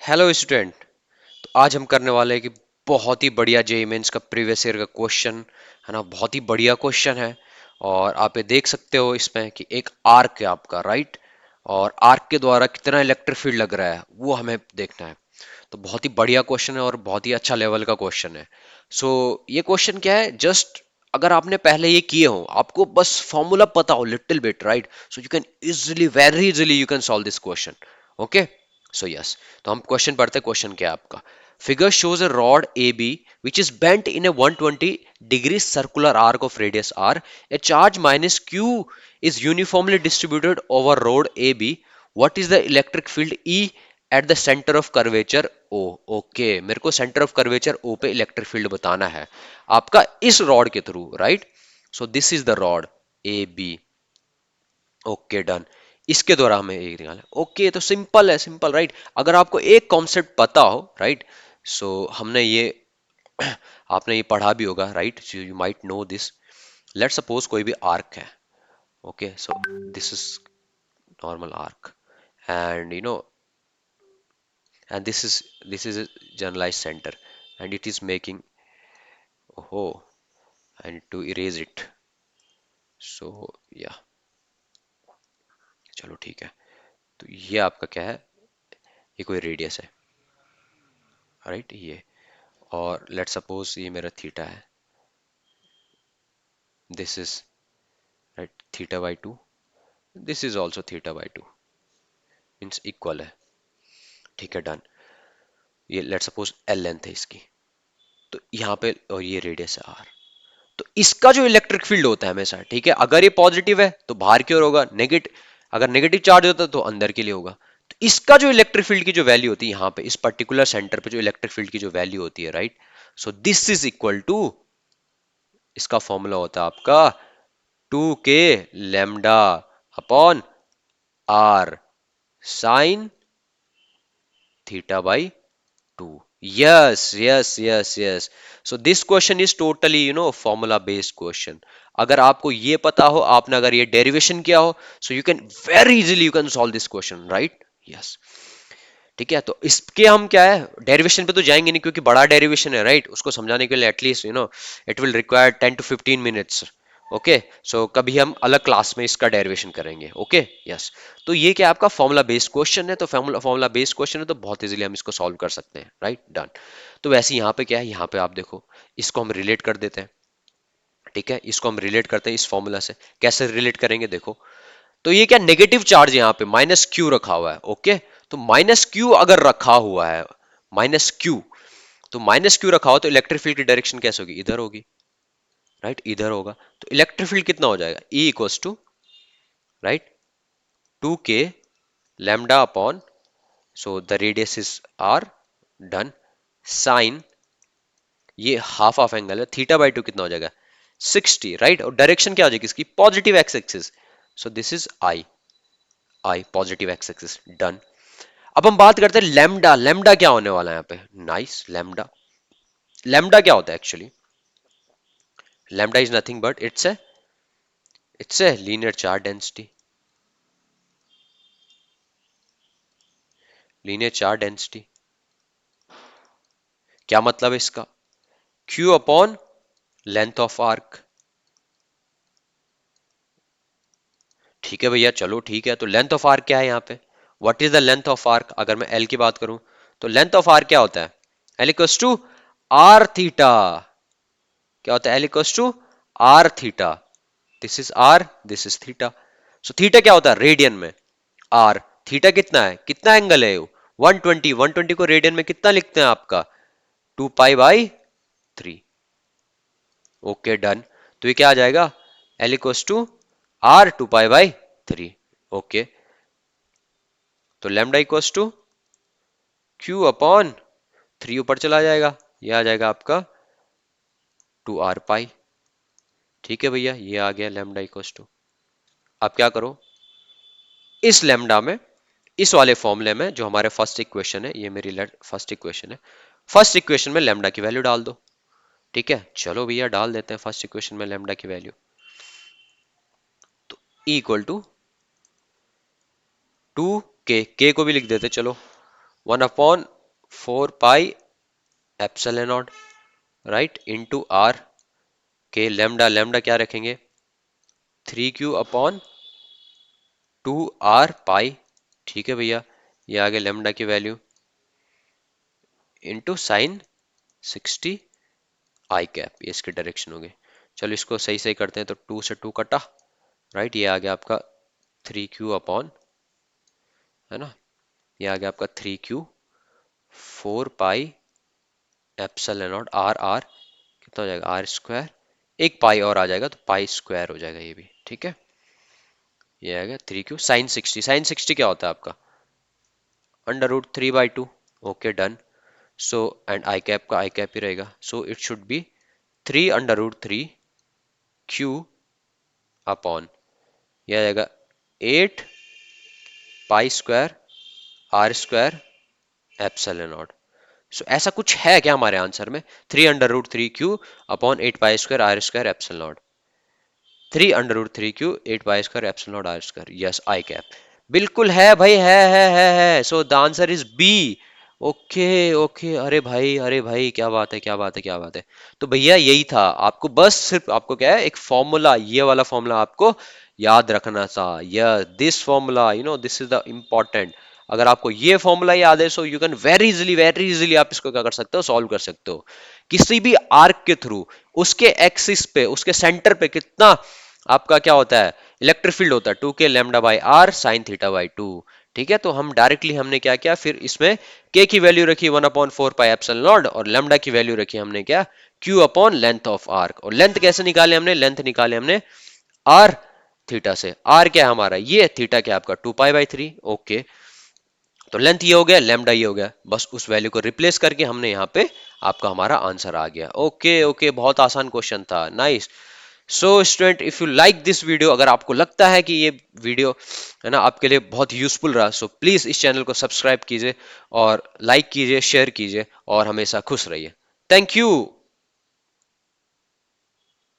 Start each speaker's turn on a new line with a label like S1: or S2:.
S1: Hello student. तो आज हम करने वाले हैं कि बहुत ही बढ़िया जेईई मेंस का प्रीवियस ईयर का क्वेश्चन है ना। बहुत ही बढ़िया क्वेश्चन है और आप ये देख सकते हो इसमें कि एक आर्क है आपका, राइट। और आर्क के द्वारा कितना इलेक्ट्रिक फील्ड लग रहा है वो हमें देखना है। तो बहुत ही बढ़िया क्वेश्चन है और बहुत ही अच्छा लेवल का क्वेश्चन है। सो ये क्वेश्चन क्या है, जस्ट अगर आपने पहले ये किए हो, आपको बस फॉर्मूला पता हो little bit, right, so you can easily, very easily you can solve this question. Okay, so yes. तो हम क्वेश्चन पढ़ते हैं। क्वेश्चन क्या है आपका? Figure shows a rod AB which is bent in a 120 degree circular arc of radius r. A charge minus q is uniformly distributed over rod AB. What is the electric field E at the center of curvature O? Okay, मेरे को centre of curvature O पे electric field बताना है आपका इस rod के through, right. So this is the rod AB। Okay, done. इसके द्वारा हमें एक निकालना है। ओके, तो सिंपल है, सिंपल, राइट। अगर आपको एक कॉन्सेप्ट पता हो, राइट, सो हमने ये आपने ये पढ़ा भी होगा, right, you might know this. Let suppose कोई भी आर्क है। Okay, so this is normal arc and and this is a generalized center and it is making, oh, I need to erase it. So yeah, चलो ठीक है। तो ये आपका क्या है? ये कोई रेडियस है, राइट, ये। और लेट सपोज ये मेरा थीटा है। This is, right, theta by to. This is also theta by to, means equal है। ठीक है, डन। ये लेट सपोज एल लेंथ है इसकी। तो यहाँ पे, और ये रेडियस है आर। तो इसका जो इलेक्ट्रिक फील्ड होता है हमेशा, ठीक है, अगर ये पॉजिटिव है तो बाहर की ओर होगा, नेगेटिव, अगर नेगेटिव चार्ज होता है तो अंदर के लिए होगा। तो इसका जो इलेक्ट्रिक फील्ड की जो वैल्यू होती है यहाँ पे, इस पर्टिकुलर सेंटर पे जो इलेक्ट्रिक फील्ड की जो वैल्यू होती है, right, so this is equal to, इसका फॉर्मूला होता है आपका 2k lambda upon R sine theta by two. Yes, yes, yes, yes. So this question is totally, formula based question. अगर आपको ये पता हो, आपने अगर ये डेरिवेशन किया हो, so you can very easily you can solve this question, right? Yes. ठीक है, तो इसके हम क्या है, डेरिवेशन पे तो जाएंगे नहीं क्योंकि बड़ा डेरिवेशन है, राइट। उसको समझाने के लिए at least it will require 10 to 15 minutes। Okay, so कभी हम अलग क्लास में इसका डेरिवेशन करेंगे। Okay, yes. तो ये क्या आपका फॉर्मूला बेस्ड क्वेश्चन है, तो फॉर्मूला बेस्ड क्वेश्चन है तो बहुत इजीली हम इसको सॉल्व कर सकते हैं, राइट, डन। तो वैसे यहाँ पे क्या है, यहाँ पे आप देखो, इसको हम रिलेट कर देते हैं। ठीक है, इसको हम रिलेट करते हैं इस फॉर्मूला से। कैसे रिलेट करेंगे, देखो। तो ये क्या, नेगेटिव चार्ज यहाँ पे माइनस क्यू रखा हुआ है। ओके, तो माइनस क्यू अगर रखा हुआ है, माइनस क्यू, तो माइनस क्यू रखा हो तो इलेक्ट्रिक फील्ड की डायरेक्शन कैसे होगी, इधर होगी, राइट, इधर होगा। तो इलेक्ट्रिक फील्ड कितना हो जाएगा, E equals to, right, 2k lambda upon, so the radius is R, done, sine, ये हाफ ऑफ एंगल है, थीटा बाई टू कितना हो जाएगा, 60, राइट। और डायरेक्शन क्या हो जाएगी इसकी, positive x axis, so this is I, I positive x axis, done. अब हम बात करते हैं लैम्डा। लैम्डा क्या होने वाला है यहाँ पे, नाइस, लैम्डा। लैम्डा क्या होता है actually? Lambda is nothing but it's a linear charge density. Linear charge density क्या मतलब है इसका, Q upon length of arc. ठीक है भैया, चलो ठीक है। तो लेंथ ऑफ आर्क क्या है यहाँ पे, what is the length of arc? अगर मैं एल की बात करूं तो लेंथ ऑफ आर्क क्या होता है, L equals to R theta. क्या होता है, L equals to R theta. This is R, this is theta. So theta क्या होता है रेडियन में, आर। थीटा कितना है, कितना एंगल है, 120। 120 को रेडियन में कितना लिखते हैं आपका, 2 पाई बाई 3। Okay, done. तो ये क्या आ जाएगा, L equals to R 2 pi by 3। Okay, तो lambda equals to Q upon 3, ऊपर चला जाएगा, ये आ जाएगा आपका 2 r पाई। ठीक है भैया, ये आ गया लेमडा इक्वल्स टू। अब क्या करो, इस लेमडा में, इस वाले फॉर्मूले में जो हमारे फर्स्ट इक्वेशन है, ये मेरी फर्स्ट इक्वेशन है, फर्स्ट इक्वेशन में लेमडा की वैल्यू डाल दो। ठीक है, चलो भैया डाल देते हैं फर्स्ट इक्वेशन में लेमडा की वैल्यू। तो ई इक्वल टू 2k, के को भी लिख देते चलो, 1 upon 4 pi epsilon naught, right, into R K lambda, lambda क्या रखेंगे 3Q अपॉन 2R पाई, ठीक है भैया, ये आ गया लेमडा की वैल्यू इंटू साइन 60 आई कैप, ये इसके डायरेक्शन हो गए। चलो इसको सही सही करते हैं, तो 2 से 2 कटा, राइट, ये आ गया आपका 3Q अपॉन, है ना, ये आ गया आपका 3Q 4 pi epsilon not R, R कितना हो जाएगा आर स्क्वायर, एक पाई और आ जाएगा तो पाई स्क्वायर हो जाएगा ये भी, ठीक है। ये आ गया 3Q साइन 60, साइन 60 क्या होता है आपका √3/2, okay done. So and I cap का आई कैप ही रहेगा, so it should be 3√3Q upon, यह आ जाएगा 8 pi square R square epsilon not. So ऐसा कुछ है क्या हमारे आंसर में, 3√3Q upon 8 pi square R square epsilon not, 3√3Q 8 pi square epsilon not R square, yes I cap, बिल्कुल है भाई, है, so the answer is B. Okay okay, अरे भाई क्या बात है, क्या बात है, क्या बात है। तो भैया यही था, आपको बस सिर्फ आपको क्या है, एक फॉर्मूला, ये वाला फॉर्मूला आपको याद रखना था, यह this formula, this is the important. अगर आपको ये फॉर्मूला याद है, so you can very easily आप इसको क्या कर सकते हो, सॉल्व कर सकते हो किसी भी आर्क के थ्रू, उसके एक्सिस पे, उसके सेंटर पे कितना आपका क्या होता है, इलेक्ट्रिक फील्ड होता है 2k lambda by R sine theta by 2। ठीक है, तो हम डायरेक्टली हमने क्या किया, फिर इसमें k की वैल्यू रखी 1/4 पाई एप्सिलॉन नॉट, और लैम्डा की वैल्यू रखी हमने क्या, q upon length of arc. और लेंथ कैसे निकाले हमने, लेंथ निकाले हमने r थीटा से, r क्या है हमारा, ये थीटा क्या आपका 2 पाई/3, ओके। तो लेंथ ये हो गया, लैम्डा ये हो गया, बस उस वैल्यू को रिप्लेस करके हमने यहाँ पे आपका हमारा आंसर आ गया। ओके ओके, बहुत आसान क्वेश्चन था, nice. So student, if you like this video, अगर आपको लगता है कि ये वीडियो है ना आपके लिए बहुत यूजफुल रहा, सो प्लीज इस चैनल को सब्सक्राइब कीजिए और लाइक कीजिए, शेयर कीजिए और हमेशा खुश रहिए। Thank you.